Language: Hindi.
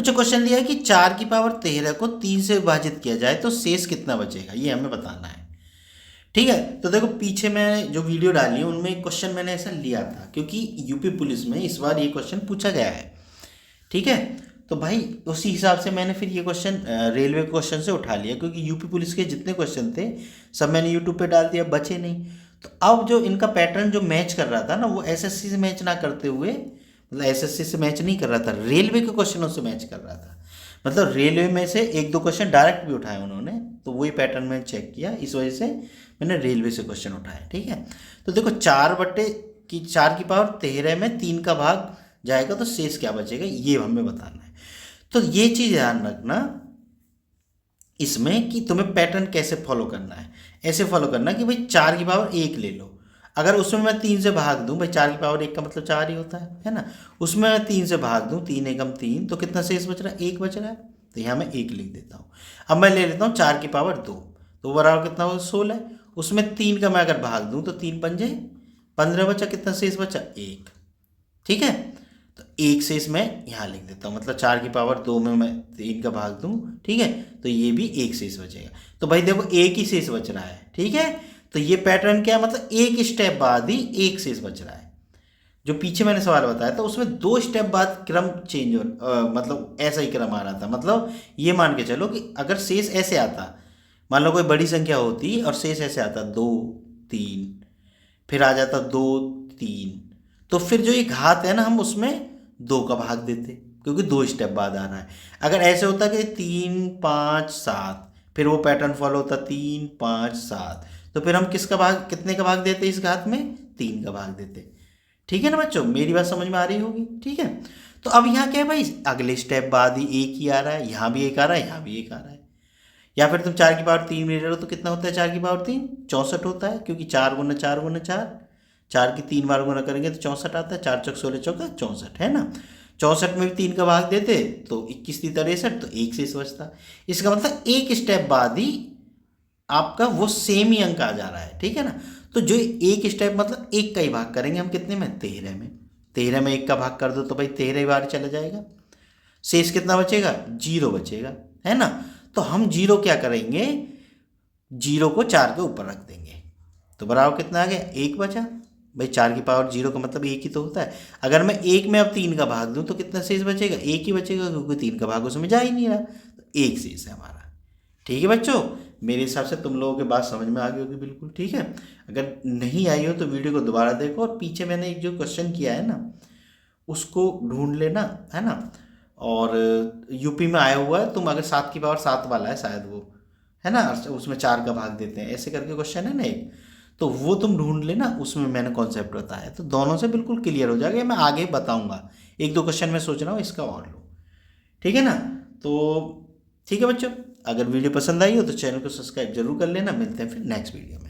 मुझे क्वेश्चन दिया है कि 4 की पावर 13 को 3 से विभाजित किया जाए तो शेष कितना बचेगा, ये हमें बताना है। ठीक है, तो देखो पीछे मैं जो वीडियो डाली है उनमें एक क्वेश्चन मैंने ऐसा लिया था, क्योंकि यूपी पुलिस में इस बार ये क्वेश्चन पूछा गया है। ठीक है, तो भाई उसी हिसाब से मैंने फिर ये क्वेश्चन रेलवे क्वेश्चन से उठा लिया, क्योंकि यूपी पुलिस के जितने क्वेश्चन थे सब मैंने यूट्यूब पे डाल दिया, बचे नहीं। तो अब जो इनका पैटर्न जो मैच कर रहा था ना, वो एसएससी से मैच ना करते हुए, मतलब एसएससी से मैच नहीं कर रहा था, रेलवे के क्वेश्चनों से मैच कर रहा था। मतलब रेलवे में से एक दो क्वेश्चन डायरेक्ट भी उठाए उन्होंने, तो वही पैटर्न मैंने चेक किया, इस वजह से मैंने रेलवे से क्वेश्चन उठाए। ठीक है, तो देखो 4 की पावर 13 में 3 का भाग जाएगा तो शेष क्या बचेगा, ये हमें बताना है। तो ये चीज़ ध्यान रखना इसमें कि तुम्हें पैटर्न कैसे फॉलो करना है। ऐसे फॉलो करना कि भाई 4 की पावर 1 ले लो, अगर उसमें मैं 3 से भाग दूं, भाई 4 की पावर 1 का मतलब 4 ही होता है ना। उसमें मैं 3 से भाग दूं, 3 एकम 3, तो कितना शेष बच रहा है, 1 बच रहा है। तो यहाँ मैं 1 लिख देता हूँ। अब मैं ले लेता हूँ 4 की पावर 2, तो बराबर कितना होगा 16। उसमें 3 का मैं अगर भाग दूं तो 3 पंजे 15 बचा, कितना शेष बचा 1। ठीक है, तो 1 शेष मैं यहाँ लिख देता हूँ, मतलब 4 की पावर 2 में मैं 3 का भाग दूँ। ठीक है, तो ये भी 1 शेष बचेगा। तो भाई देखो 1 ही शेष बच रहा है। ठीक है, तो ये पैटर्न क्या है, मतलब एक स्टेप बाद ही 1 शेष बच रहा है। जो पीछे मैंने सवाल बताया था उसमें 2 स्टेप बाद क्रम चेंज हो, मतलब ऐसा ही क्रम आ रहा था। मतलब ये मान के चलो कि अगर शेष ऐसे आता, मान लो कोई बड़ी संख्या होती और शेष ऐसे आता 2 3, फिर आ जाता 2 3, तो फिर जो ये घात है ना, हम उसमें 2 का भाग देते, क्योंकि 2 स्टेप बाद आ रहा है। अगर ऐसे होता कि 3 5 7, फिर वो पैटर्न फॉलो होता 3 5 7, तो फिर हम किसका भाग, कितने का भाग देते इस घात में, 3 का भाग देते। ठीक है ना बच्चों, मेरी बात समझ में आ रही होगी। ठीक है, तो अब यहाँ क्या है भाई, अगले स्टेप बाद ही 1 ही आ रहा है, यहाँ भी 1 आ रहा है, यहाँ भी 1 आ रहा है। या फिर तुम 4 की पावर 3 ले रहे हो तो कितना होता है 4 की पावर 3, 64 होता है, क्योंकि 4 × 4 × 4, 4 की 3 बार गुना करेंगे तो 64 आता है, 4 चौक 16 चौका 64 है ना। 64 में भी 3 का भाग देते तो 21 3 63, तो 1 शेष बचता। इसका मतलब एक स्टेप बाद ही आपका वो सेम ही अंक आ जा रहा है। ठीक है ना, तो जो एक स्टेप मतलब 1 का ही भाग करेंगे हम, कितने में 13 में, 13 में 1 का भाग कर दो तो भाई 13 बार चला जाएगा, शेष कितना बचेगा 0 बचेगा, है ना। तो हम 0 क्या करेंगे, 0 को 4 के ऊपर रख देंगे, तो बराबर कितना आ गया 1 बचा। भाई 4 की पावर 0 का मतलब 1 ही तो होता है। अगर मैं 1 में अब 3 का भाग दूं तो कितना शेष बचेगा, 1 ही बचेगा, क्योंकि 3 का भाग उसमें जा ही नहीं रहा, तो 1 शेष है हमारा। ठीक है बच्चों, मेरे हिसाब से तुम लोगों की बात समझ में आ गई होगी बिल्कुल। ठीक है, अगर नहीं आई हो तो वीडियो को दोबारा देखो, और पीछे मैंने एक जो क्वेश्चन किया है ना उसको ढूंढ लेना, है ना। और यूपी में आया हुआ है, तुम अगर 7 की पावर 7 वाला है शायद वो, है ना, उसमें 4 का भाग देते हैं ऐसे करके क्वेश्चन है ना एक, तो वो तुम ढूंढ लेना, उसमें मैंने कॉन्सेप्ट बताया है, तो दोनों से बिल्कुल क्लियर हो जाएगा। मैं आगे बताऊंगा, एक दो क्वेश्चन मैं सोच रहा हूँ इसका और लो। ठीक है ना, तो ठीक है बच्चों, अगर वीडियो पसंद आई हो तो चैनल को सब्सक्राइब जरूर कर लेना। मिलते हैं फिर नेक्स्ट वीडियो में।